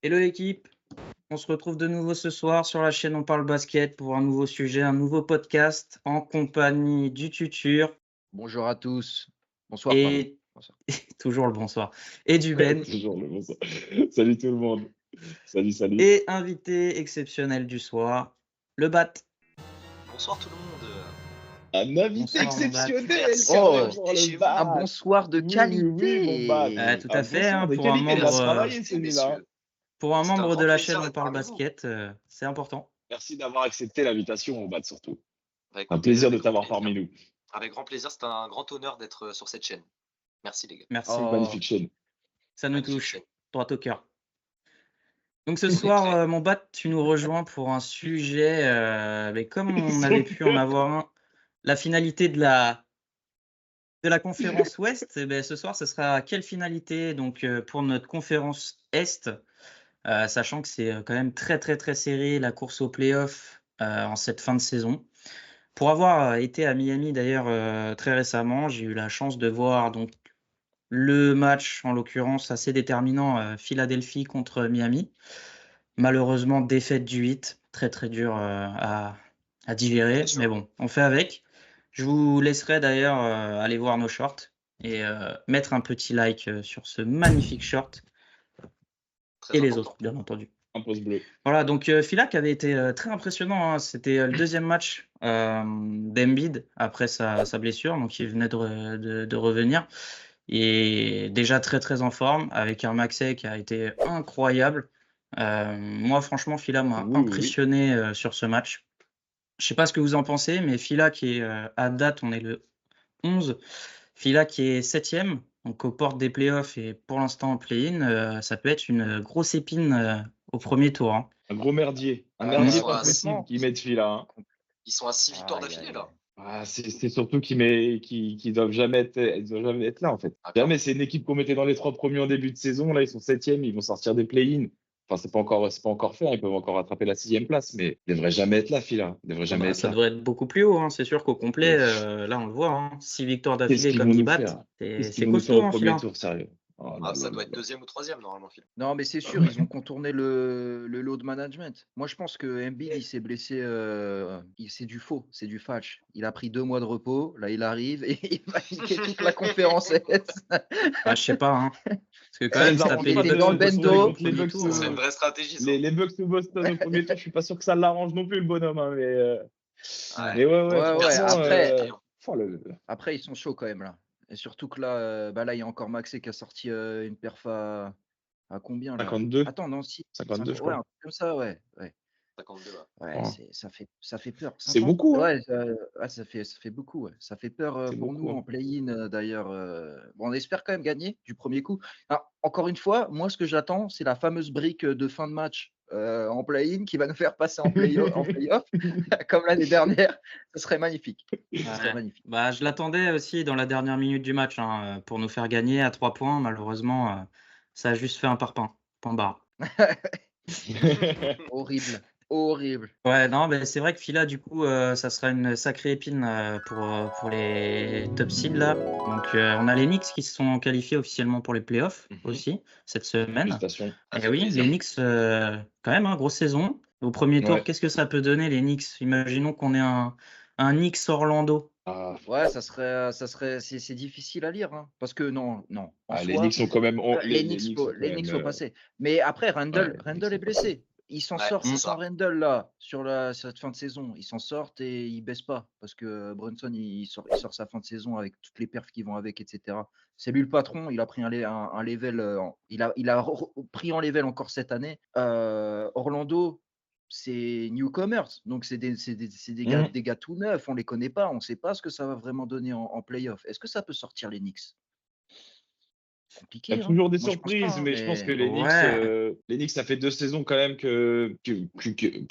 Hello l'équipe, on se retrouve de nouveau ce soir sur la chaîne On parle basket pour un nouveau sujet, un nouveau podcast en compagnie du Tutur Bonjour à tous. Bonsoir, pardon. et Bonsoir. toujours le bonsoir et du Ben Toujours le bon sens. Salut tout le monde. Salut. et invité exceptionnel du soir, le Bat. Bonsoir tout le monde. Un invité Bonsoir, mon Bat. exceptionnel, Merci quand de même, m'inviter pour chez le vous. Un bat. bonsoir de qualité. Oui, mon bat. Tout à fait, bonsoir de pour un qualité, il a membre, travaillé Merci, celui-là. messieurs. pour un C'est un membre grand de la plaisir chaîne On d'être parle parmi vous. basket, c'est important. Merci d'avoir accepté l'invitation, mon bat, surtout. Bah, Un écoutez, plaisir de avec grand t'avoir plaisir. parmi nous. Avec grand plaisir, c'est un grand honneur d'être sur cette chaîne. Merci les gars. Merci, Oh, Magnifique chaîne. ça nous Magnifique touche, chaîne. droit au cœur. Donc ce soir, clair. mon Bat, tu nous rejoins pour un sujet, mais comme on Son avait pu en cœur. avoir un, la finalité de la conférence Ouest, eh ben, ce soir, ce sera quelle finalité donc pour notre conférence Est, sachant que c'est quand même très très très serré la course au playoff en cette fin de saison. Pour avoir été à Miami d'ailleurs très récemment, j'ai eu la chance de voir donc le match en l'occurrence assez déterminant Philadelphie contre Miami. Malheureusement défaite du 8, très très dur à digérer, Très mais dur. bon, on fait avec. Je vous laisserai d'ailleurs aller voir nos shorts et mettre un petit like sur ce magnifique short Très et les important. autres, bien entendu. Un pouce bleu. Voilà, donc Filac avait été très impressionnant, hein. C'était le deuxième match d'Embiid après sa blessure, donc il venait de revenir. Et déjà très très en forme, avec un Maxey qui a été incroyable. Moi, franchement, Fila m'a Oui. impressionné sur ce match. Je sais pas ce que vous en pensez, mais Fila qui est à date, on est le 11. Fila qui est 7e, donc aux portes des playoffs et pour l'instant en play-in, ça peut être une grosse épine au premier tour, hein. Un gros merdier. Un Ah, merdier ouais, pas possible complètement. qu'ils mettent celui-là. Hein. Ils sont à 6 victoires Aïe, d'affilée aïe, là. aïe. Ah, c'est surtout qu'ils doivent jamais être là, en fait. Ah, Jamais, c'est une équipe qu'on mettait dans les 3 premiers en début de saison. Là, ils sont 7e, ils vont sortir des play-in. Enfin, c'est pas encore fait, hein, ils peuvent encore rattraper la 6e place, mais ils devraient jamais être là, Fila. Ils devraient jamais Bah, être ça là. devrait être beaucoup plus haut, hein. C'est sûr qu'au complet, Ouf. là on le voit, hein, 6 victoires Qu'est-ce d'affilée qu'ils comme vont ils nous battent, faire? Qu'est-ce qu'ils c'est vont nous faire costaud, au hein, premier Fila. tour, sérieux? Oh là ça là doit là être là. deuxième ou troisième normalement, Phil. Non, mais c'est sûr, ils ont contourné le load management. Moi, je pense que Embiid, il s'est blessé. C'est du faux, c'est du fâche. Il a pris 2 mois de repos. Là, il arrive et il va niquer toute la conférence S. Bah, je sais pas, hein. Parce que quand Ça même, les se taper Il les était Bucks dans de le de se retrouver Boston au bendo. contre les premier Bucks, tour. C'est une vraie stratégie ça. les Bucks de Boston au premier tour. Je suis pas sûr que ça l'arrange non plus, le bonhomme. Hein, Ouais. mais ouais, Ouais, ouais. franchement. Après, Oh, après, ils sont chauds quand même là. Et surtout que là, bah là, il y a encore Maxey qui a sorti une perf à combien là? 52, Attends, non, si. 52, je Ouais, crois. un truc comme ça, ouais. 52 là. Ouais, Oh. ça fait peur. C'est 50, beaucoup, hein. ouais, ça fait beaucoup, ouais. Ça fait peur C'est pour beaucoup. nous Hein. en play-in d'ailleurs. Bon, on espère quand même gagner du premier coup. Alors, encore une fois, moi, ce que j'attends, c'est la fameuse brique de fin de match en play-in qui va nous faire passer en play-off, comme l'année dernière. Ce serait magnifique. Ce serait Ouais. magnifique. Bah, je l'attendais aussi dans la dernière minute du match, hein, pour nous faire gagner à 3 points. Malheureusement, ça a juste fait un parpaing, point barre. Horrible, horrible. Ouais, non, mais c'est vrai que Fila, du coup, ça sera une sacrée épine pour les top seeds là. Donc, on a les Knicks qui se sont qualifiés officiellement pour les playoffs Mhm. aussi cette semaine. Félicitations. Ça Et fait oui, plaisir. les Knicks, quand même, hein, grosse saison. Au premier tour, Ouais. qu'est-ce que ça peut donner les Knicks? Imaginons qu'on ait un Knicks Orlando. Ah, Ouais, c'est difficile à lire, hein, parce que non, en les soi, Knicks sont quand même. les Les Knicks, Knicks sont quand les même. Knicks sont passés. Mais après, Ouais, les Knicks Randall est sont passés. blessé. Ils s'en Ouais, sortent c'est sans ça. Randall là sur cette fin de saison. Ils s'en sortent et ils baissent pas parce que Brunson il sort sa fin de saison avec toutes les perfs qui vont avec, etc. C'est lui le patron. Il a pris un level. Il a pris en level encore cette année. Orlando, c'est newcomers, donc c'est Mhm. des gars tout neufs. On les connaît pas. On sait pas ce que ça va vraiment donner en playoff. Est-ce que ça peut sortir les Knicks? Il y a Compliqué, hein. toujours des Moi, je pense pas, surprises, hein, mais je pense que mais les Knicks, ça fait 2 saisons quand même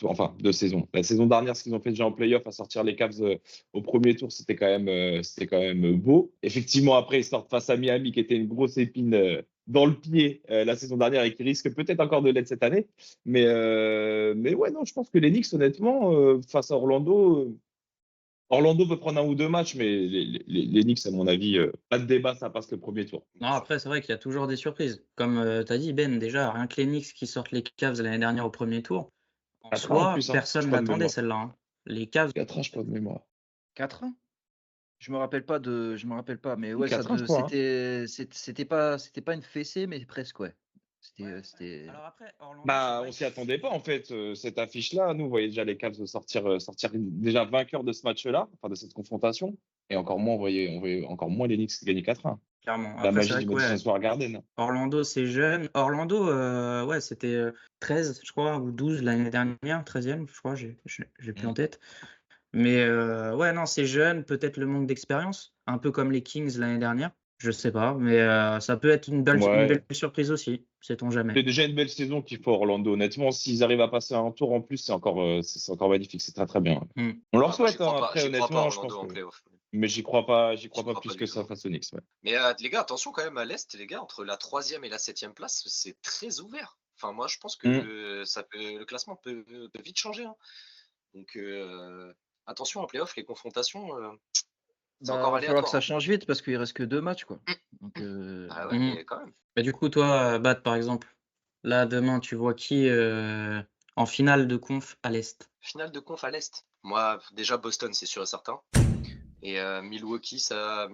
enfin, 2 saisons. La saison dernière, ce qu'ils ont fait déjà en playoff, à sortir les Cavs au premier tour, c'était quand même beau. Effectivement, après, ils sortent face à Miami, qui était une grosse épine dans le pied la saison dernière et qui risque peut-être encore de l'être cette année. Mais ouais, non, je pense que les Knicks, honnêtement, face à Orlando, Orlando peut prendre un ou deux matchs, mais les Knicks, à mon avis, pas de débat, ça passe le premier tour. Non, après, c'est vrai qu'il y a toujours des surprises. Comme tu as dit, Ben, déjà, rien que les Knicks qui sortent les Cavs l'année dernière au premier tour, en 4 ans en soi, plus, hein. personne Je ne crois de l'attendait mémoire. celle-là. Hein. Les Cavs, 4 ans, je crois de mémoire. 4 ans? Je me rappelle pas, mais ouais, 4 ans, je crois. Hein. c'était pas une fessée, mais presque, ouais. C'était. alors après, Orlando, c'est Bah, vrai on s'y que- attendait pas en fait. Cette affiche-là, nous, vous voyez déjà les Cavs sortir déjà vainqueurs de ce match-là, enfin de cette confrontation. Et encore moins, on voyait encore moins les Knicks gagner 4-1. clairement. La Après, c'est magie vrai du que Madison ouais, Square Garden. Orlando, c'est jeune. Orlando, ouais, c'était 13, je crois, ou 12 l'année dernière, 13e, je crois, j'ai plus en tête. Mais ouais, non, c'est jeune, peut-être le manque d'expérience, un peu comme les Kings l'année dernière. Je sais pas, mais ça peut être une belle Ouais. surprise aussi, sait-on jamais. C'est déjà une belle saison qu'il faut Orlando. Honnêtement, s'ils arrivent à passer un tour en plus, c'est encore magnifique. C'est très très bien. Mm. On leur Ah, moi, souhaite. Hein, après, j'y crois pas honnêtement, je Orlando pense en que. playoff. Mais j'y crois J'y pas crois plus pas que du ça tout. face aux Knicks. Ouais. Mais les gars, attention quand même à l'Est, les gars, entre la 3e et la 7e place, c'est très ouvert. Enfin, moi, je pense que le classement peut vite changer. Hein. Donc, attention en playoff, les confrontations, c'est encore Va falloir que aléatoire. ça Hein. change vite parce qu'il reste que 2 matchs, quoi. Donc, Ah ouais, Mhm. mais quand même. Bah, du coup, toi, Bat, par exemple, là, demain, tu vois qui en finale de conf à l'Est? Finale de conf à l'Est. Moi, déjà Boston, c'est sûr et certain. Et Milwaukee, ça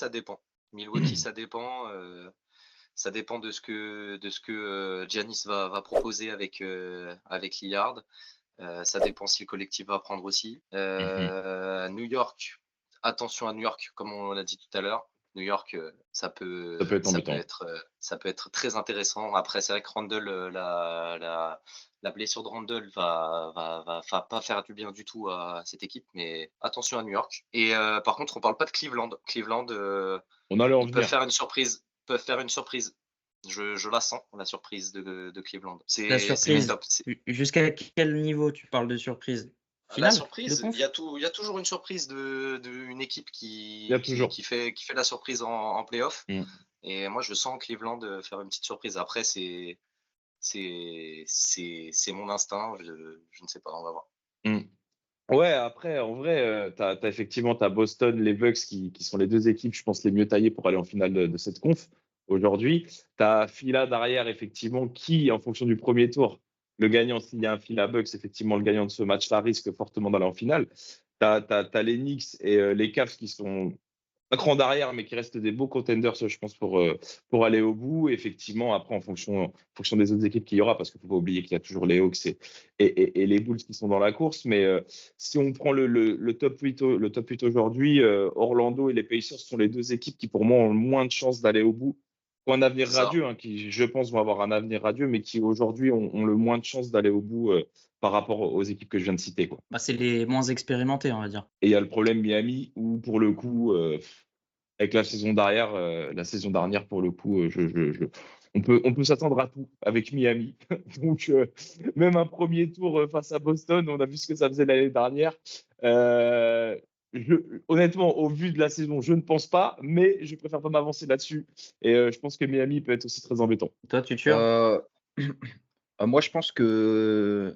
dépend. Milwaukee, ça dépend. Ça dépend de ce que Giannis va proposer avec Lillard. Ça dépend si le collectif va prendre aussi. New York, attention à New York, comme on l'a dit tout à l'heure. New York, ça peut être embêtant. être très intéressant. Après, c'est vrai que Randle, la blessure de Randle va pas faire du bien du tout à cette équipe, mais attention à New York. Et par contre, on parle pas de Cleveland. Cleveland, On allait en ils peuvent venir. faire une surprise. Je la sens, la surprise de Cleveland. La C'est mes surprise, tops. jusqu'à quel niveau tu parles de surprise? La Finale de surprise, conf? il y a toujours une surprise d'une équipe Il y a toujours. qui fait la surprise en playoff. Mm. Et moi, je sens Cleveland faire une petite surprise. Après, c'est mon instinct. Je ne sais pas, on va voir. Mm. Ouais, après, en vrai, t'as effectivement Boston, les Bucks qui sont les deux équipes, je pense, les mieux taillées pour aller en finale de cette conf aujourd'hui. T'as Phila derrière, effectivement, qui, en fonction du premier tour, le gagnant, s'il y a un Phila Bucks, effectivement, le gagnant de ce match-là risque fortement d'aller en finale. T'as les Knicks et les Cavs qui sont un cran derrière, mais qui restent des beaux contenders, je pense, pour aller au bout. Effectivement, après, en fonction des autres équipes qu'il y aura, parce qu'il ne faut pas oublier qu'il y a toujours les Hawks et les Bulls qui sont dans la course. Mais si on prend le top 8, aujourd'hui, Orlando et les Pacers sont les deux équipes qui, pour moi, ont le moins de chances d'aller au bout. Qui ont un avenir Ça. radieux, hein, qui, je pense, vont avoir un avenir radieux, mais qui, aujourd'hui, ont le moins de chances d'aller au bout par rapport aux équipes que je viens de citer, quoi. Bah, c'est les moins expérimentés, on va dire. Et il y a le problème Miami où, pour le coup, avec la saison dernière, pour le coup, on peut s'attendre à tout avec Miami. Donc, même un premier tour face à Boston, on a vu ce que ça faisait l'année dernière. Honnêtement, au vu de la saison, je ne pense pas, mais je préfère pas m'avancer là-dessus. Et je pense que Miami peut être aussi très embêtant. Toi, tu tues? Moi, je pense que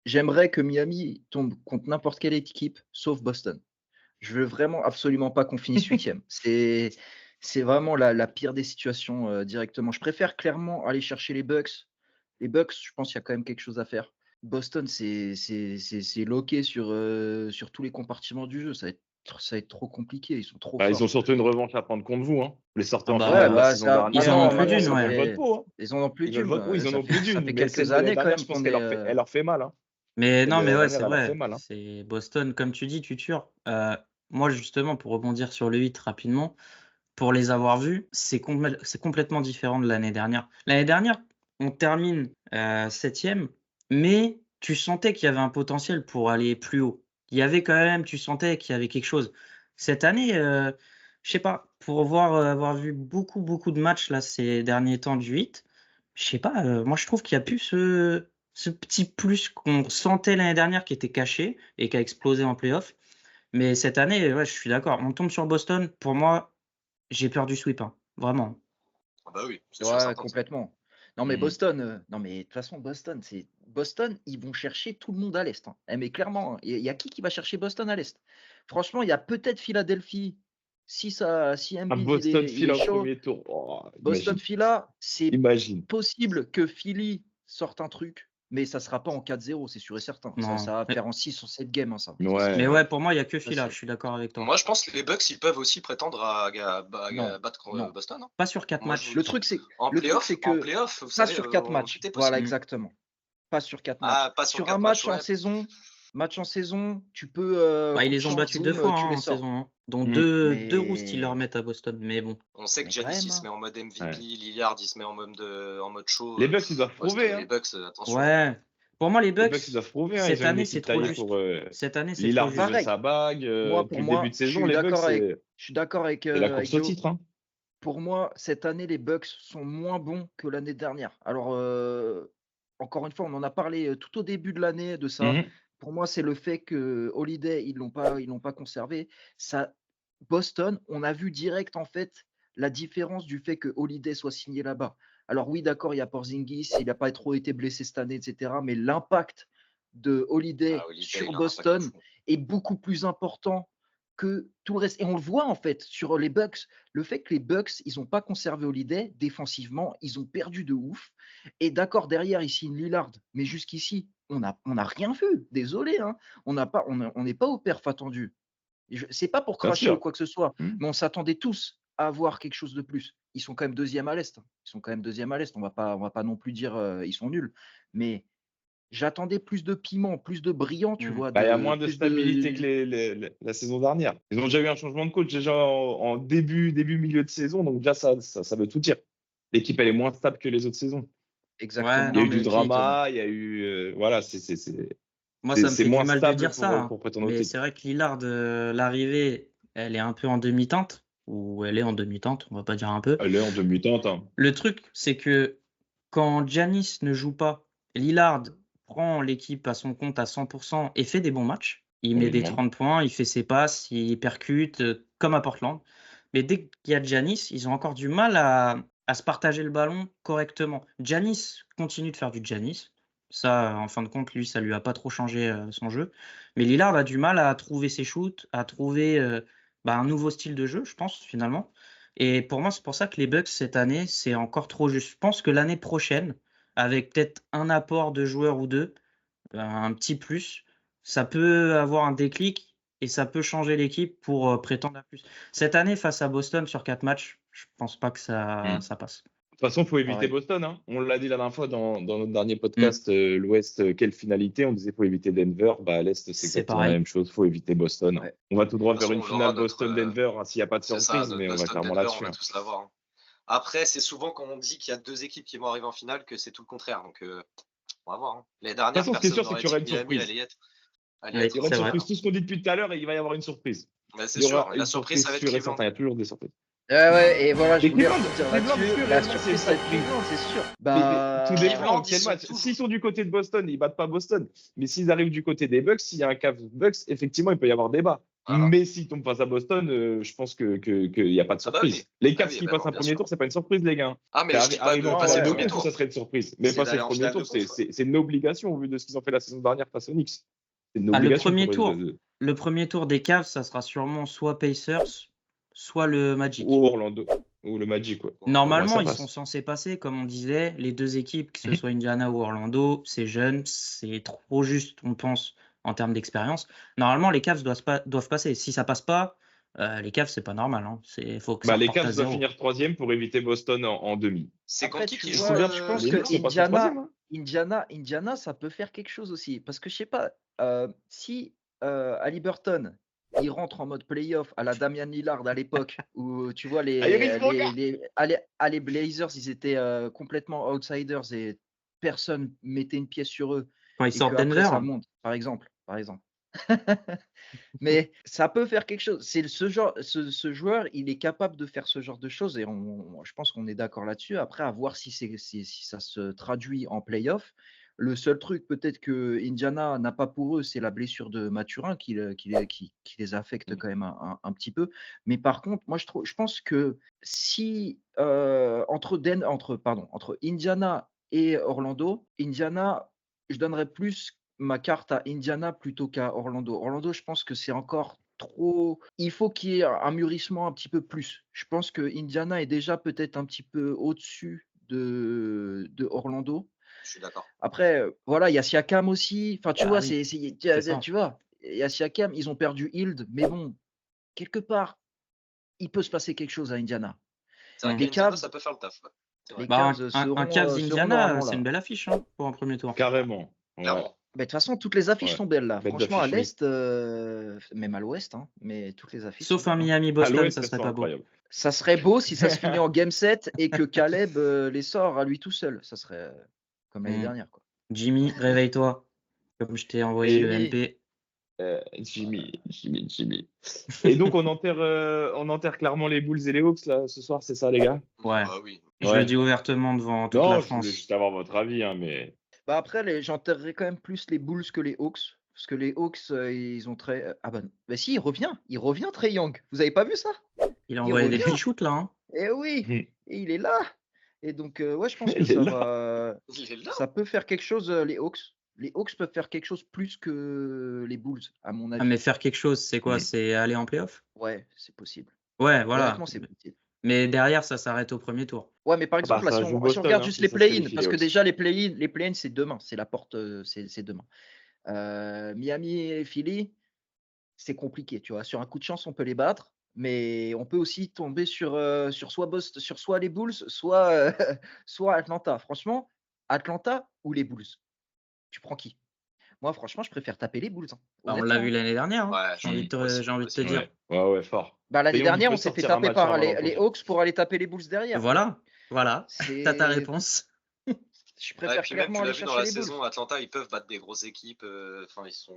j'aimerais que Miami tombe contre n'importe quelle équipe sauf Boston. Je veux vraiment absolument pas qu'on finisse 8e. C'est vraiment la pire des situations directement. Je préfère clairement aller chercher les Bucks. Les Bucks, je pense qu'il y a quand même quelque chose à faire. Boston, c'est loqué sur tous les compartiments du jeu. Ça va être trop compliqué. Ils sont trop Ils ont forts. surtout une revanche à prendre contre vous. Hein. Vous les sortez en Ah bah, finale ouais, la bah, saison ça- dernière. ils en ont plus Maintenant, d'une, ça ouais. veut votre peau, hein. Ils en ont plus Ils veulent d'une. votre peau, ils en ont plus d'une. Ça fait Mais quelques celle de l'année années quand dernière, même je pense qu'on qu'elle est. elle leur fait mal. Hein. Mais Celle non, de mais l'année ouais, dernière, c'est elle leur fait vrai. mal. Hein. C'est Boston, comme tu dis, tu tues. Moi, justement, pour rebondir sur le 8 rapidement, pour les avoir vus, c'est complètement différent de l'année dernière. L'année dernière, on termine 7e, mais tu sentais qu'il y avait un potentiel pour aller plus haut. Il y avait quand même, tu sentais qu'il y avait quelque chose. Cette année, je sais pas, pour avoir vu beaucoup de matchs là ces derniers temps du 8, je sais pas, moi je trouve qu'il y a plus ce petit plus qu'on sentait l'année dernière qui était caché et qui a explosé en playoff. Mais cette année, ouais, je suis d'accord. On tombe sur Boston. Pour moi, j'ai peur du sweep, hein. Vraiment. Ah bah oui, c'est sûr, Ouais, certain. complètement. Non, mais Mm. Boston, non, mais de toute façon, Boston, ils vont chercher tout le monde à l'Est, hein. Mais clairement, hein, il y a qui va chercher Boston à l'Est? Franchement, il y a peut-être Philadelphie, si À Embiid Boston, il est Phila au chaud. premier tour. Oh, Boston, imagine. Phila, c'est Imagine. possible que Philly sorte un truc, mais ça sera pas en 4-0, c'est sûr et certain. Ça Non. va faire en 6 ou 7 games, hein, ça. Mais Ça, c'est ouais. Mais sûr. ouais, pour moi, il y a que Ça, Fila, c'est- je suis d'accord avec toi. Moi, je pense que les Bucks, ils peuvent aussi prétendre Non, battre non. Boston, hein. Pas sur 4 Moi, je matchs. vous Le le dis. truc, c'est En le truc, playoff, c'est en que playoff, vous pas savez, sur 4 matchs. tout est Voilà, possible. exactement. Pas sur 4 matchs. Ah, pas sur Sur un 4 matchs, match en saison, tu peux, Bah, ils coup de les ont chance, battus 2 boum, fois tu les en sors. saison, hein, dont Mm. deux roustes ils leur Mais, mettent à Boston. Mais bon. On sait que mais quand Giannis, même, il se hein. met en mode MVP, Ouais. Lillard, il se met en mode chaud. Les Bucks, ils doivent prouver. Les Hein. Bucks, attention. Ouais. Pour moi, les Les Bucks, ils Bucks, doivent prouver. Hein. cette Ils ont une année, c'est équipe trop taillée juste. pour. Cette année, c'est trop Lillard, il juste. veut Pareil. sa bague. Moi, Depuis pour le début moi, de je saison, suis les Bucks, d'accord c'est avec la avec course au Joe. titre. Hein. Pour moi, cette année, les Bucks sont moins bons que l'année dernière. Alors, encore une fois, on en a parlé tout au début de l'année de ça. Mhm. Pour moi, c'est le fait que Holiday, ils l'ont pas conservé. Ça, Boston, on a vu direct en fait la différence du fait que Holiday soit signé là-bas. Alors oui, d'accord, il y a Porzingis, il n'a pas trop été blessé cette année, etc. Mais l'impact de Holiday Ah, Holiday, sur il a un impact de Boston fou. est beaucoup plus important que tout le reste. Et on le voit en fait sur les Bucks. Le fait que les Bucks, ils n'ont pas conservé Holiday défensivement, ils ont perdu de ouf. Et d'accord, derrière, ils signent Lillard. Mais jusqu'ici, on n'a rien vu. Désolé, hein. On n'est pas au perf attendu. C'est pas pour Bien cracher ou sûr. quoi que ce soit, Mhm. mais on s'attendait tous à avoir quelque chose de plus. Ils sont quand même deuxième à l'Est, hein. Ils sont quand même deuxième à l'Est. On va pas non plus dire ils sont nuls. Mais j'attendais plus de piment, plus de brillant, tu Mm. vois, Bah, il y a moins de plus stabilité que de. la saison dernière. Ils ont déjà eu un changement de coach déjà en début, milieu de saison, donc déjà ça veut tout dire. L'équipe, elle est moins stable que les autres saisons. Ouais, Exactement. Il y a non, eu du mais drama, il y a eu. Voilà, moi, ça me c'est fait du moins mal de stable dire ça, hein. pour prétendre au Mais titre. c'est vrai que Lillard, l'arrivée, elle est un peu en demi-teinte. Ou elle est en demi-teinte, on va pas dire un peu. Elle est en demi-teinte. Hein. Le truc, c'est que quand Giannis ne joue pas, Lillard prend l'équipe à son compte à 100% et fait des bons matchs. Il On met lui des demande. 30 points, il fait ses passes, il percute, comme à Portland. Mais dès qu'il y a Giannis, ils ont encore du mal à se partager le ballon correctement. Giannis continue de faire du Giannis. Ça, en fin de compte, lui, ça lui a pas trop changé son jeu. Mais Lillard a du mal à trouver ses shoots, à trouver un nouveau style de jeu, je pense, finalement. Et pour moi, c'est pour ça que les Bucks, cette année, c'est encore trop juste. Je pense que l'année prochaine, avec peut-être un apport de joueurs ou deux, un petit plus, ça peut avoir un déclic et ça peut changer l'équipe pour prétendre à plus. Cette année, face à Boston sur 4 matchs, je pense pas que ça passe. De toute façon, il faut éviter Pareil. Boston. Hein. On l'a dit la dernière fois dans notre dernier podcast, l'Ouest, quelle finalité. On disait qu'il faut éviter Denver. Bah, à l'Est, c'est C'est exactement pareil. la même chose. Il faut éviter Boston. Ouais. On va tout droit De toute vers une façon, on aura finale Boston-Denver s'il n'y a pas de C'est ça, surprise, notre mais on va Boston clairement Denver, là-dessus. on va Hein. tous l'avoir. Hein. Après, c'est souvent quand on dit qu'il y a deux équipes qui vont arriver en finale que c'est tout le contraire. Donc, on va voir. Hein. Les De toute dernières façon, ce qui est personnes sûr, c'est qu'il y n'auraient aura dit une que Miami surprise. allait être. Oui, Il y aura une c'est vrai. surprise. Tout ce qu'on dit depuis tout à l'heure, et il va y avoir une surprise. Bah, c'est Il y sûr. aura La une surprise, ça va être sûre et Cleveland. certain. Il y a toujours des surprises. Ouais, et voilà, je Et voulais Cleveland, revenir Cleveland, là-dessus. pur, La réellement, c'est une surprise, ça va être surprise. Cleveland, c'est sûr. Mais tout dépend Cleveland, quel ils sont match. toujours- S'ils sont du côté de Boston, ils battent pas Boston. Mais s'ils arrivent du côté des Bucks, s'il y a un Cavs Bucks, effectivement, il peut y avoir débat. Voilà. Mais s'ils tombent face à Boston, je pense qu'il n'y a pas de Ah bah surprise. oui. Les Ah Cavs oui, qui bah passent non, un bien premier sûr. tour, c'est pas une surprise, les gars. Ah, mais je dis pas Arriver de en passer finale le de premier conf, tour. ça serait une surprise. Mais C'est passer d'aller le en premier finale tour, de conf. c'est une obligation au vu de ce qu'ils ont fait la saison dernière face aux Knicks. C'est une Ah, obligation le pour premier tour des Cavs, ça sera sûrement soit Pacers, soit le Magic. ou Orlando ou le Magic. Ouais. Normalement, ça ils passe. sont censés passer, comme on disait, les deux équipes, que ce Mhm. soit Indiana ou Orlando, c'est jeune, c'est trop juste, on pense, en termes d'expérience. Normalement, les Cavs doivent passer. Si ça passe pas, les Cavs, c'est pas normal. Hein. Faut que ça Les reparte à Cavs doivent zéro. finir troisième pour éviter Boston en demi. C'est Après, contre qui tu joue vois, je pense Les que Knicks sont passés troisième. Indiana, ça peut faire quelque chose aussi. Parce que je sais pas, si Haliburton, il rentre en mode playoff à la Damian Lillard à l'époque, où tu vois, Iris Boga. les Blazers, ils étaient complètement outsiders et personne mettait une pièce sur eux. Quand ils Et sortent qu'après, Denver, ça monte, par exemple. Mais ça peut faire quelque chose. C'est ce joueur, il est capable de faire ce genre de choses et je pense qu'on est d'accord là-dessus. Après, à voir si ça se traduit en playoff. Le seul truc peut-être que Indiana n'a pas pour eux, c'est la blessure de Mathurin qui les affecte quand même un petit peu. Mais par contre, moi je pense que si entre Indiana et Orlando, Indiana, je donnerais plus ma carte à Indiana plutôt qu'à Orlando. Orlando, je pense que c'est encore trop. Il faut qu'il y ait un mûrissement un petit peu plus. Je pense que Indiana est déjà peut-être un petit peu au-dessus de Orlando. Je suis d'accord. Après, voilà, il y a Siakam aussi. Enfin, tu Bah vois, oui, tu c'est ça. tu vois, il y a Siakam, ils ont perdu Hield, mais bon, quelque part, il peut se passer quelque chose à Indiana. C'est vrai Mm. Les qu'Indiana, Cavs, ça peut faire le taf. Ouais. C'est vrai. les Bah, Cavs un Cavs seront Indiana, normalement c'est une là. belle affiche hein, pour un premier tour. Carrément. Ouais. Clairement. Mais de toute façon, toutes les affiches Ouais. sont belles là. Bête Franchement, à d'affiche, oui. l'Est, même à l'Ouest, hein, mais toutes les affiches sont Sauf un belles. Hein. À Miami-Boston, l'Ouest, ça elles serait sont pas beau. incroyables. Ça serait beau si ça se finit en Game 7 et que Caleb les sort à lui tout seul. Ça serait comme l'année Mm. dernière. Quoi. Jimmy, réveille-toi. Comme je t'ai envoyé le Jimmy, MP. Jimmy. Et donc, on enterre clairement les Bulls et les Hawks là, ce soir, c'est ça, les gars? Ouais. Bah oui. Je Ouais. le dis ouvertement devant toute la Non, je voulais France. juste avoir votre avis, hein, mais bah après, j'enterrerais quand même plus les Bulls que les Hawks. Parce que les Hawks, ils ont très. Ah bah si, il revient Trae Young. Vous avez pas vu ça? Il a Il envoyé des revient. petits shoots là. Hein. Eh oui, et il est là. Et donc, ouais, je pense que il est ça là. va. Il est là. Ça peut faire quelque chose, les Hawks. Les Hawks peuvent faire quelque chose plus que les Bulls, à mon Ah, avis. mais faire quelque chose, c'est quoi? Mm. C'est aller en playoff? Ouais, c'est possible. Ouais, voilà. Honnêtement, c'est possible. Mais derrière, ça s'arrête au premier tour. Ouais, mais par Ah bah, exemple, là, ça si joue on Boston, regarde hein, juste si les ça se play-in, qualifie, parce les que Hawks. déjà, les play-in, c'est demain. C'est la porte, c'est demain. Miami et Philly, c'est compliqué, tu vois. Sur un coup de chance, on peut les battre, mais on peut aussi tomber sur soit Boston, sur soit les Bulls, soit, soit Atlanta. Franchement, Atlanta ou les Bulls, tu prends qui? Moi, franchement, je préfère taper les Bulls, hein, Bah, on l'a honnêtement. vu l'année dernière. Hein. Ouais, J'ai envie de aussi, j'ai envie de te aussi. dire. Ouais, fort. Bah, l'année Trae Young, il dernière, peut on s'est fait sortir un taper match par avant l'an les prochain. Hawks pour aller taper les Bulls derrière. Voilà. T'as ta C'est, réponse. je Ouais, et préfère puis même, clairement tu l'as aller vu dans chercher la les Bulls. saison, Atlanta, ils peuvent battre des grosses équipes. Enfin, ils sont.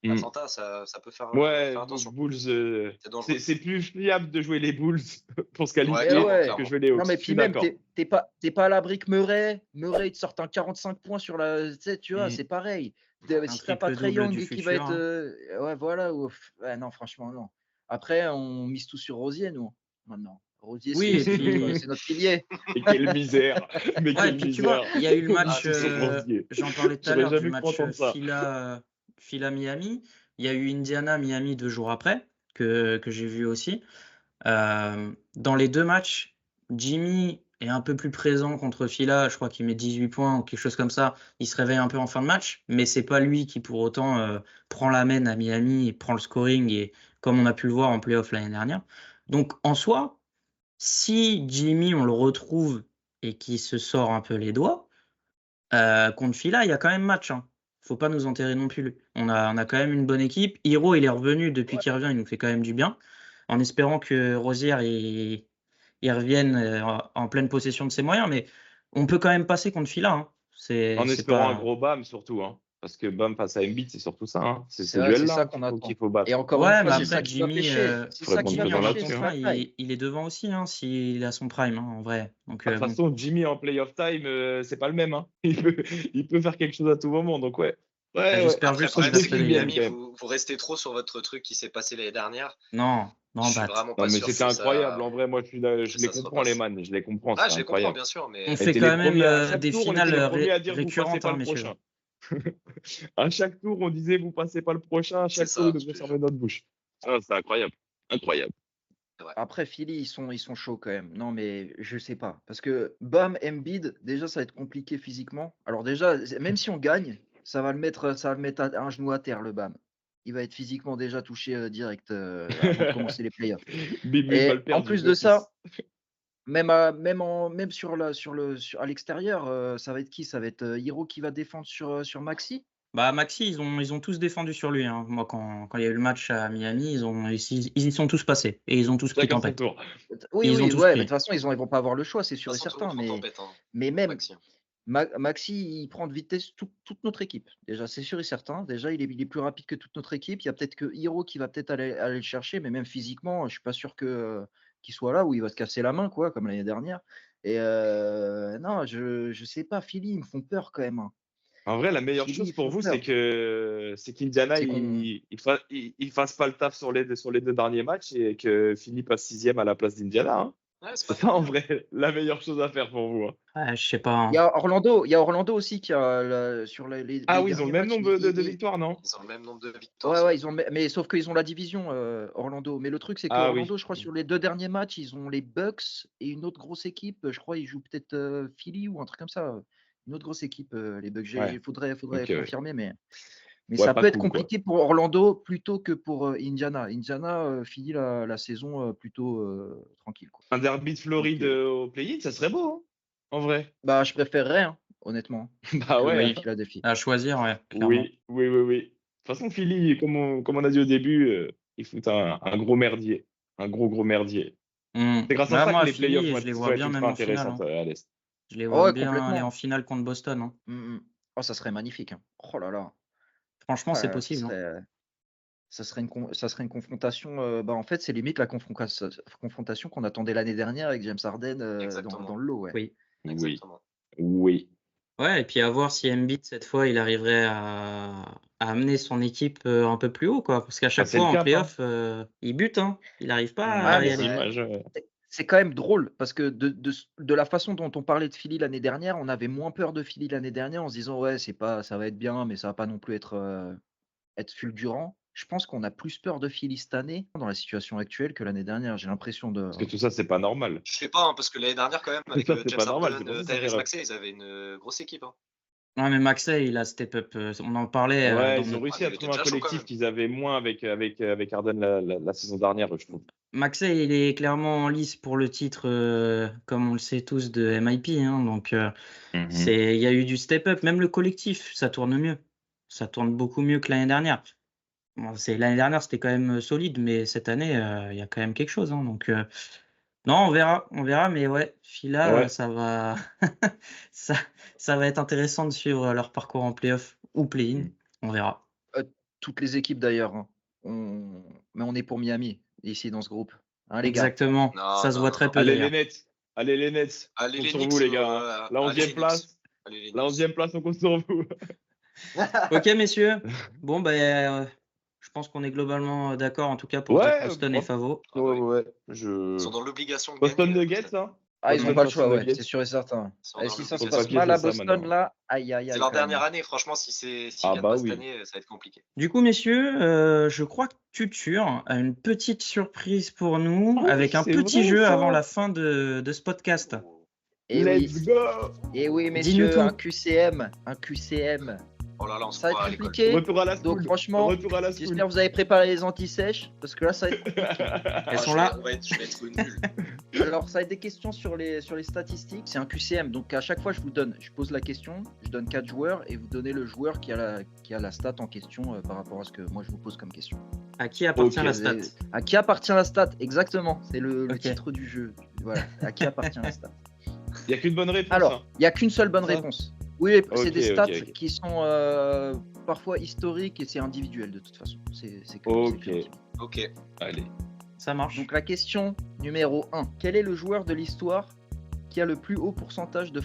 Mm. Atlanta, ça peut faire Ouais, attention. Bulls, C'est dangereux. c'est plus fiable de jouer les Bulls pour se Ouais, qualifier clairement, ouais. que clairement. jouer les Hawks. Non, mais Je suis puis même, d'accord. t'es pas à l'abri que Murray, il te sort un 45 points sur la. Tu sais, tu vois, Mm. c'est pareil. Un Si t'as pas Trae triple-double Young du et qui va futur. être. Hein. Ouais, voilà. Ouf. Ouais, non, franchement, non. Après, on mise tout sur Rosier, nous, maintenant. Rosier, Oui, et puis. c'est notre pilier. Et quelle misère. Mais Ouais, et quelle puis tu vois, misère. il y a eu le Ah, match, c'est sur Rosier. j'en parlais tout à J'aurais l'heure, du jamais cru match entendre ça. Fila-Miami. Il y a eu Indiana-Miami 2 jours après, que j'ai vu aussi. Dans les deux matchs, Jimmy est un peu plus présent contre Fila. Je crois qu'il met 18 points ou quelque chose comme ça. Il se réveille un peu en fin de match, mais c'est pas lui qui pour autant prend la main à Miami et prend le scoring, et comme on a pu le voir en playoff l'année dernière. Donc en soi, si Jimmy, on le retrouve et qu'il se sort un peu les doigts, contre Fila, il y a quand même match. Hein. Faut pas nous enterrer non plus. On a quand même une bonne équipe. Hiro, il est revenu. Depuis qu'il revient, il nous fait quand même du bien. En espérant que Rosière il revienne en pleine possession de ses moyens. Mais on peut quand même passer contre Fila. Hein. En espérant un pas... gros BAM surtout. Hein. Parce que BAM face à Embiid, c'est surtout ça. Hein. C'est ce Ouais, c'est duel-là ça hein, qu'on attend. qu'il faut battre. Et encore Ouais, une mais fois, c'est ça après, qui va Jimmy, pêcher. C'est faudrait ça qu'on qui y va fasse dans en pêcher. là-dessus, contrat, C'est il est devant aussi, hein, s'il a son prime, hein, en vrai. Donc, De toute bon. façon, Jimmy en playoff time, c'est pas le même. Hein. Il peut faire quelque chose à tout moment. Donc, ouais. J'espère Après, le juste qu'il problème, va c'est se que réveiller. Miami, vous restez trop sur votre truc qui s'est passé l'année dernière. Non, Je suis Bat. vraiment Non, pas mais sûr c'était que incroyable. ça, En vrai, moi, je que les ça se comprends, les repasse. man. Je les comprends. Ah, C'était je les comprends, incroyable. bien sûr, mais On On fait était quand les même premiers à chaque des tour, on était les finales premiers à dire vous passez récurrentes, pas hein, le messieurs. prochain. À chaque tour, on disait vous passez pas le prochain. À chaque C'est tour, ça, ils je devaient te fermer jure. notre bouche. Ah, c'est incroyable. Incroyable. Après, Philly, ils sont chauds quand même. Non, mais je sais pas. Parce que Bam, Embiid, déjà, ça va être compliqué physiquement. Alors, déjà, même si on gagne, ça va le mettre un genou à terre, le Bam. Il va être physiquement déjà touché direct avant de commencer les playoffs. Bim, il va Et le en perdre plus de ça, même à l'extérieur, ça va être qui? Ça va être Hiro qui va défendre sur Maxi? Bah, Maxi, ils ont tous défendu sur lui. Hein. Moi, quand il y a eu le match à Miami, ils y sont tous passés et ils ont tous pris chacun son tempête. tour. Oui, Ils ont oui, tous ouais, mais pris. de toute façon, ils vont pas avoir le choix, c'est sûr et De toute façon, tout le certain. monde prend tempête, hein, Mais même Maxi. Maxi, il prend de vitesse toute notre équipe. Déjà, c'est sûr et certain. Déjà, il est plus rapide que toute notre équipe. Il y a peut-être que Hiro qui va peut-être aller le chercher, mais même physiquement, je suis pas sûr qu'il soit là où il va se casser la main, quoi, comme l'année dernière. Et non, je sais pas. Philly, ils me font peur quand même. Hein. En vrai, la meilleure Philly, chose ils pour font vous, peur. c'est qu'Indiana, C'est qu'on. il fasse pas le taf sur les deux derniers matchs et que Philly passe 6e à la place d'Indiana. Hein. Ouais, c'est C'est pas ça en dégueu. vrai la meilleure chose à faire pour vous. Hein. Ouais, je sais pas. Hein. Il y a Orlando aussi qui a sur les Ah oui, ils ont derniers le même matchs. nombre de victoires, non? Ils ont le même nombre de victoires. Ouais, ça. ouais, ils ont, mais sauf qu'ils ont la division Orlando. Mais le truc, c'est que Ah Orlando, oui. je crois, sur les 2 derniers matchs, ils ont les Bucks et une autre grosse équipe. Je crois ils jouent peut-être Philly ou un truc comme ça. Une autre grosse équipe, les Bucks. Ouais. Faudrait Ok, ouais. confirmer, mais Ouais, ça pas peut être cool, quoi. compliqué pour Orlando plutôt que pour Indiana. Indiana finit la saison plutôt tranquille, quoi. Un derby de Floride Donc, au play-in, ça serait beau, hein, en vrai. Bah, je préférerais, hein, honnêtement, Bah que ouais. Oui. Philadelphie. À choisir, ouais, clairement. Oui. De toute façon, Philly, comme on a dit au début, ils foutent un gros merdier. Un gros merdier. C'est grâce à Ouais, ça que moi, les playoffs Philly, vont je les être, vois vont être bien même ultra en finale. intéressantes à l'Est. Je les Oh, vois ouais, bien aller complètement. en finale contre Boston. Hein. Oh, ça serait magnifique. Hein. Oh là là. Franchement, c'est Ça possible. Hein. serait une confrontation. Bah, en fait, c'est limite la confrontation qu'on attendait l'année dernière avec James Harden Exactement. dans le lot. Ouais. Oui. Exactement. Oui. Ouais, et puis à voir si Embiid, cette fois, il arriverait à amener son équipe un peu plus haut, quoi. Parce qu'à chaque c'est fois, le en cap, hein. playoff, il bute. Hein. Il n'arrive pas Ah, à mais y aller. c'est quand même drôle parce que de la façon dont on parlait de Philly l'année dernière, on avait moins peur de Philly l'année dernière en se disant ouais, ça va être bien, mais ça va pas non plus être fulgurant. Je pense qu'on a plus peur de Philly cette année dans la situation actuelle que l'année dernière. J'ai l'impression de. Parce que tout ça, c'est pas normal. Je sais pas, hein, parce que l'année dernière, quand même, avec Ça, c'est James pas normal, c'est Harden, pour ça que ça fait Tyrese rêve. Maxey, ils avaient une grosse équipe. Hein. Ouais, mais Maxey, il a step up. On en parlait Ouais, dans ils ont notre... réussi mais à il était trouver un déjà chaud, quand collectif même. qu'ils avaient moins avec Harden la saison dernière, je trouve. Maxey, il est clairement en lice pour le titre, comme on le sait tous, de MIP. Hein, donc, il y a eu du step up. Même le collectif, ça tourne mieux. Ça tourne beaucoup mieux que l'année dernière. Bon, l'année dernière, c'était quand même solide, mais cette année, il y a quand même quelque chose. Hein, donc, non, on verra. Mais ouais, Fila, Ouais. ça va, ça va être intéressant de suivre leur parcours en playoff ou play-in. On verra. Toutes les équipes d'ailleurs. Hein. Mais on est pour Miami ici dans ce groupe. Hein, les gars. Exactement. Non, Ça se non, voit non, très non. peu Allez d'ailleurs. les Nets. Allez les Nets. Allez, On les compte sur Knicks, vous, les gars. Hein. La allez, les 11e Knicks. place. Allez, les La Knicks. 11e place, on compte sur vous. Ok, messieurs. Bon, ben, je pense qu'on est globalement d'accord, en tout cas, pour dire que Boston est favori. Ah bah oui. Ouais. Ils sont dans l'obligation de Boston gagner. Nuggets, hein. Ah, ils n'ont Boston pas le choix, Boston ouais, Nuggets. c'est sûr et certain. Ils sont Et dans si ça se l'obligation. passe mal à C'est ça, Boston, maintenant. là, aïe, aïe, aïe. C'est leur quand même. dernière année. Franchement, s'ils Ah gagnent bah pas cette oui. année, ça va être compliqué. Du coup, messieurs, je crois que Tutur a une petite surprise pour nous, Oh, avec un c'est petit vrai, jeu ça. avant la fin de ce podcast. Et Let's oui, go. et oui, Dis-nous messieurs, tout. un QCM. Oh là là, on se Ça va croit à être l'école. compliqué. Retour à la Donc, school. franchement, Retour à la school. j'espère que vous avez préparé les anti-sèches, parce que là, ça va être compliqué. Elles sont là. Je vais être nul. Alors, ça va être des questions sur les statistiques. C'est un QCM, donc à chaque fois, je pose la question, je donne 4 joueurs, et vous donnez le joueur qui a la stat en question par rapport à ce que moi je vous pose comme question. À qui appartient Ok. la stat? À qui appartient la stat? Exactement, c'est le Ok. titre du jeu. Voilà, à qui appartient la stat? Il n'y a qu'une bonne réponse. Alors, hein. il n'y a qu'une seule bonne Ça. réponse. Oui, c'est Ok, des stats ok. qui sont parfois historiques et c'est individuel de toute façon. C'est que Ok. individuel. Ok. Allez. Ça marche. Donc la question numéro 1. Quel est le joueur de l'histoire qui a le plus haut pourcentage de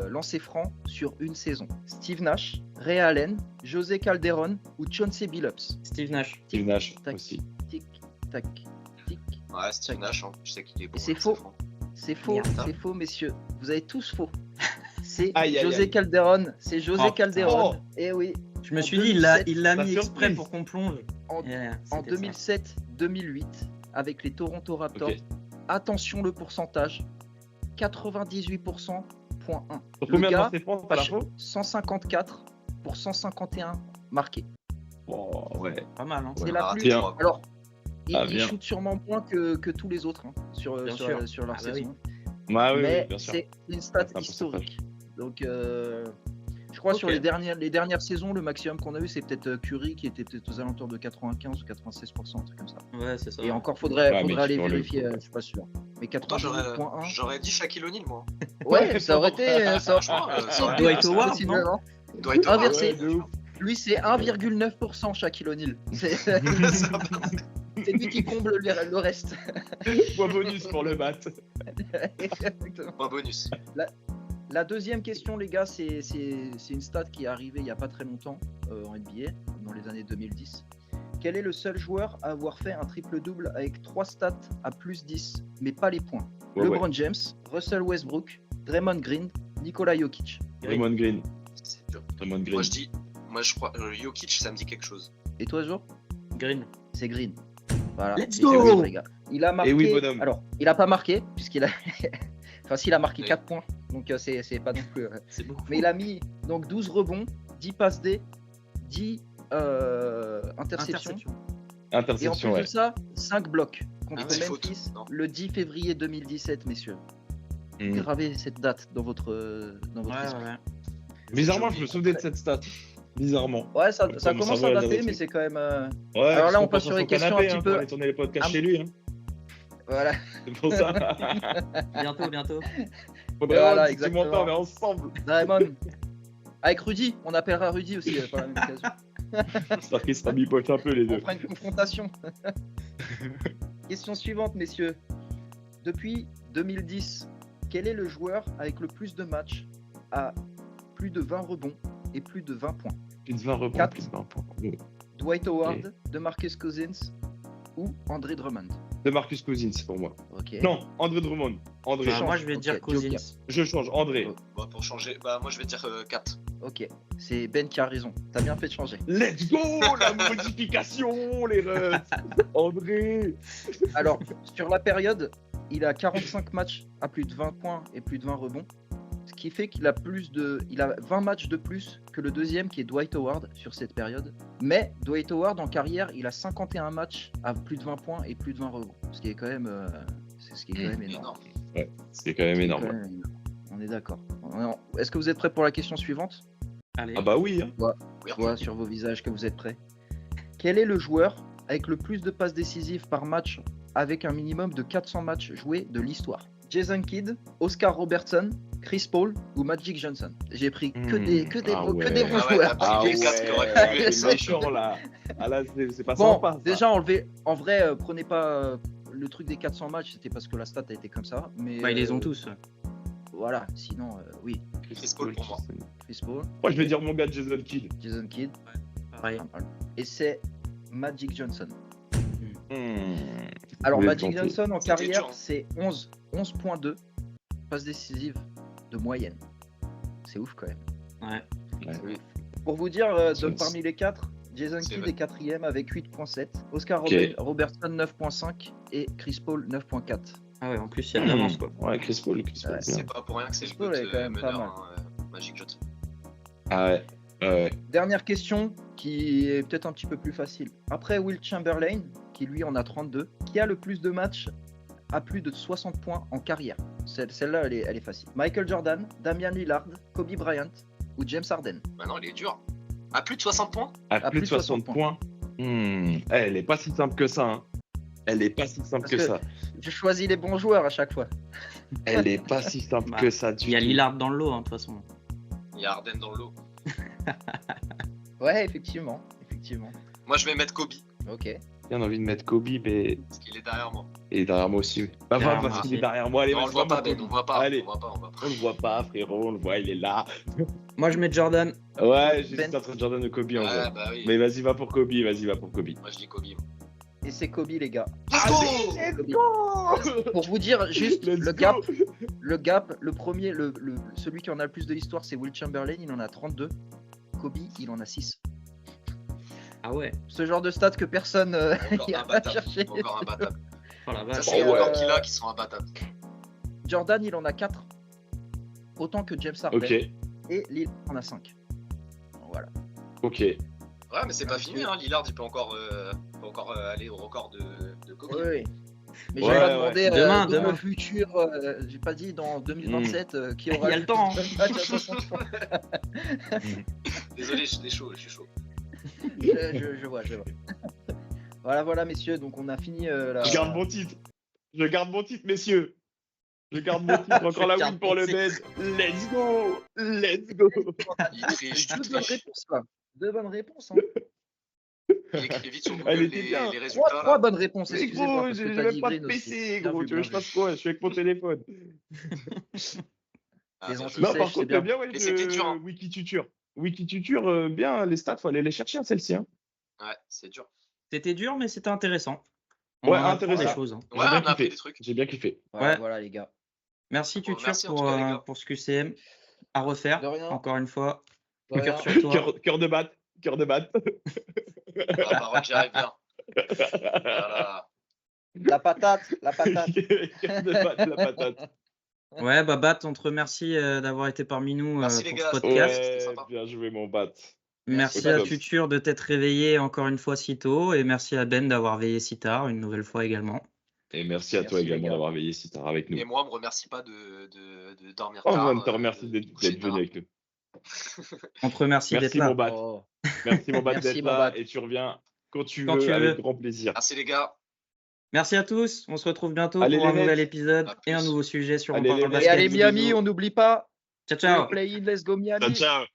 lancers francs sur une saison? Steve Nash, Ray Allen, José Calderon ou Chauncey Billups? Steve Nash. Steve Nash Tac. aussi. Tic, tac, tic. Ouais, Steve Nash, hein. Je sais qu'il est bon. C'est hein, faux. franc. C'est faux, messieurs. Vous avez tous faux. C'est Aïe, aïe, José aïe. Calderon. C'est José Oh, Calderon. putain. Eh oui. Je me En suis dit, il l'a 2007, mis la exprès surprise. pour qu'on plonge. En, Yeah, en c'était ça. 2007-2008, avec les Toronto Raptors, Ok. attention le pourcentage, 98%, point 1. Sur Le combien de gars, lancers francs à la fois 154 pour 151 marqués. Oh, ouais. Pas mal, hein. C'est Ouais. la raté plus. Bien. trois. Alors, il bien. shoot sûrement moins que tous les autres hein, sur Bien leur sûr. leur Ah bah oui. saison. Ouais, oui, Mais bien sûr. c'est une stat C'est un historique. Donc, je crois Ok. sur les dernières saisons, le maximum qu'on a eu, c'est peut-être Curry qui était peut-être aux alentours de 95 ou 96%, un truc comme ça. Ouais, c'est ça. Et encore, faudrait Ouais, mais aller sur le vérifier, coup, ouais. je suis pas sûr. Mais Pourtant, 98.1. j'aurais dit Shaquille O'Neal, moi. Ouais, ça aurait été. Franchement, ça aurait Dwight été- Howard, possiblement. Dwight Ah, Howard, versé. Ouais, de ouf. Lui, c'est 1,9% Shaquille O'Neal. C'est lui qui comble le reste. Point bonus pour le bat. Exactement. Point bonus. La deuxième question, les gars, c'est une stat qui est arrivée il n'y a pas très longtemps en NBA, dans les années 2010. Quel est le seul joueur à avoir fait un triple-double avec 3 stats à plus 10, mais pas les points? Ouais, LeBron James, Russell Westbrook, Draymond Green, Nikola Jokic. Draymond Green. C'est dur. Draymond Green. Moi je crois, Jokic, ça me dit quelque chose. Et toi, Jo? Green. C'est Green. Voilà. Let's Et go c'est Green, les gars. Il a marqué. oui, bonhomme. Alors, il a pas marqué, puisqu'il a. Enfin, s'il a marqué Oui. 4 points. Donc, c'est pas non plus. C'est beaucoup. Mais il a mis donc 12 rebonds, 10 passes D, 10 interceptions. Et en Interception, plus ouais. de ça, 5 blocs contre Ah, faute, Memphis non. le 10 février 2017, messieurs. Mm. Gravez cette date dans votre Ouais, esprit. ouais. Bizarrement, je me souvenais de cette stat. Bizarrement. Ouais, ça Comme commence ça à va, dater, là-dessus. mais c'est quand même. Ouais, Alors là, parce on qu'on passe sur sur les son questions canapé, un petit hein, peu. pour aller tourner les podcasts Un- chez lui. Hein. Voilà. C'est pour ça. Bientôt. Faudrait Voilà, si tu m'entends, exactement. on est ensemble. Draymond. Avec Rudy, on appellera Rudy aussi par la même occasion. J'espère qu'il sera bipoche un peu les On deux. fera une confrontation. Question suivante, messieurs. Depuis 2010, quel est le joueur avec le plus de matchs à plus de 20 rebonds et plus de 20 points? Plus de 20 rebonds, 4. plus de 20 points. Dwight Howard, DeMarcus Cousins ou André Drummond? De Marcus Cousins pour moi. Ok. Non, André Drummond. André. Bah, moi, je vais Ok, dire Cousins. Joker. Je change, André. Bon, pour changer, moi je vais dire 4. Ok. C'est Ben qui a raison. T'as bien fait de changer. Let's go, la modification, les refs. André. Alors, sur la période, il a 45 matchs à plus de 20 points et plus de 20 rebonds. Ce qui fait qu'il a il a 20 matchs de plus que le deuxième qui est Dwight Howard sur cette période. Mais Dwight Howard en carrière, il a 51 matchs à plus de 20 points et plus de 20 rebonds. Ce qui est quand même, énorme. Énorme. Ouais, c'est quand même C'est énorme. quand même énorme. On est d'accord. Est-ce que vous êtes prêts pour la question suivante? Allez. Ah bah oui. Hein. Je vois sur vos visages que vous êtes prêts. Quel est le joueur avec le plus de passes décisives par match avec un minimum de 400 matchs joués de l'histoire? Jason Kidd, Oscar Robertson, Chris Paul ou Magic Johnson? J'ai pris que des Ah bons ouais. bons Ah ouais, joueurs. t'as pris les 4 qui auraient pu être c'est méchant là. Ah là, c'est pas Bon, sympa. Ça. déjà enlevé. En vrai, prenez pas le truc des 400 matchs, c'était parce que la stat a été comme ça. Mais Bah, ils les ont tous. Voilà, sinon, oui. Chris Paul pour moi. Chris Paul, Moi, je vais dire mon gars Jason Kidd. Jason Kidd, Pareil. et c'est Magic Johnson. Hmm. Alors, Vous Magic êtes tenté. Johnson en C'était carrière, dur, hein. c'est 11.2 passes décisives de moyenne. C'est ouf quand même. Ouais. Pour vous dire, C'est- parmi les 4, Jason C'est Kidd vrai. est 4ème avec 8.7, Oscar Ok. Robertson 9.5 et Chris Paul 9.4. Ah ouais, en plus, il y a de l'avance, quoi. Ouais, Chris Paul. Ouais, bien. C'est pas pour rien que c'est le Chris Paul GOAT est quand même pas meneur, mal. Magic Johnson. Ah ouais. Ouais. Dernière question qui est peut-être un petit peu plus facile. Après Will Chamberlain, qui lui en a 32, qui a le plus de matchs à plus de 60 points en carrière? Celle-là, elle est facile. Michael Jordan, Damian Lillard, Kobe Bryant ou James Harden? Bah non, il est dur. À plus de 60 points À plus de 60 points. Elle est pas si simple que ça. Hein. Elle est pas si simple Parce que que- ça. Je choisis les bons joueurs à chaque fois. Elle est pas si simple Bah, que ça du Il y a tout. Lillard dans le lot, hein, de toute façon. Il y a Harden dans le lot. Ouais, effectivement. Moi, je vais mettre Kobe, Ok. J'ai envie de mettre Kobe, mais parce qu'il est derrière moi. il est derrière moi aussi. Bah, Derrière parce moi qu'il aussi. est derrière moi. Allez, Non, on vas-y, le voit va pas, pour Ben, Kobe. on le voit pas. Allez. On le voit pas, on le voit pas. On le voit pas, frérot, on le voit, il est là. Moi, je mets Jordan. Ouais, j'hésite Ben. entre Jordan et Kobe en Ouais, vrai. bah oui. Mais vas-y, va pour Kobe, vas-y, va pour Kobe. Moi, je dis Kobe. Et c'est Kobe, les gars. Let's go Kobe. Pour vous dire juste Let's le go. gap, le premier, celui qui en a le plus de l'histoire, c'est Will Chamberlain, il en a 32. Kobe, il en a 6. Ah ouais. Ce genre de stats que personne Encore ira imbattable. chercher. Encore imbattable. Oh la Ça, vache. c'est les Oh ouais. records qu'il a qui sont imbattables. Jordan, il en a 4. Autant que James Harden. Ok, Et Lillard en a 5. Voilà. ok. Ouais, mais c'est pas fini, hein. Lillard, il peut encore aller au record de Kobe. Oui. Mais Ouais, j'ai pas ouais. demandé Demain, dans le demain. futur, j'ai pas dit dans 2027 qui aura Il y a le temps, hein. plus de matchs à 60 points. Désolé, je suis chaud. je vois. Voilà, messieurs, donc on a fini la. Je garde mon titre. Je garde mon titre, messieurs. Je garde mon titre. Encore la garde win pour mon le titre. bed. Let's go. Let's go. Il triche, tu Deux bonnes triches. réponses, là. 2 bonnes réponses. Hein. Il écrit vite sur Elle Google était bien. les résultats. Trois là. bonnes réponses, Mais excusez-moi. gros, Parce j'ai que t'as même dit pas de Green aussi. PC, Bien gros. vu, Tu veux que bien je fasse vu. quoi? Je suis avec mon téléphone. Ah, Les bien anti- joué. Non, sais, par je sais contre, bien. bien, ouais, Mais c'était dur, hein. Wikituture. Wikituture, bien, les stats, faut aller les chercher, hein, celle-ci. Hein. Ouais, c'est dur. C'était dur, mais c'était intéressant. Ouais, en apprend intéressant. des choses. Hein. Ouais, J'ai on bien a appris kiffé. des trucs. J'ai bien kiffé. Ouais. Voilà, les gars. Merci Bon, Tutur merci en tout cas, les gars. pour ce QCM. À refaire, De rien. encore une fois. De rien. Cœur sur toi. Cœur de batte. Cœur de batte. Ah, Baroque, j'y arrive bien. Voilà. La patate. Cœur de batte, la patate. Ouais, bah Bat, on te remercie d'avoir été parmi nous Merci, les pour gars, ce c'était podcast. C'était Ouais, sympa. bien joué, mon bat. Merci Au à top. Tutur de t'être réveillé encore une fois si tôt. Et merci à Ben d'avoir veillé si tard, une nouvelle fois également. Et merci à toi Merci, les également gars. d'avoir veillé si tard avec nous. Et moi, on me remercie pas de dormir Oh, tard. on te remercie de d'être coucher venu tard. avec nous. On te remercie d'être Merci, là. mon bat. Oh. Merci, mon bat, Merci, d'être mon là. bat. Et tu reviens quand tu Quand veux, tu veux. avec grand plaisir. Merci les gars. Merci à tous. On se retrouve bientôt Allez, pour un les nouvel mecs. épisode À et un plus. nouveau sujet sur On Allez, parle les de mecs. Et basket. allez, Bisous, Miami, bisous. on n'oublie pas. Ciao, ciao. Play in, let's go Miami. Ciao, ciao.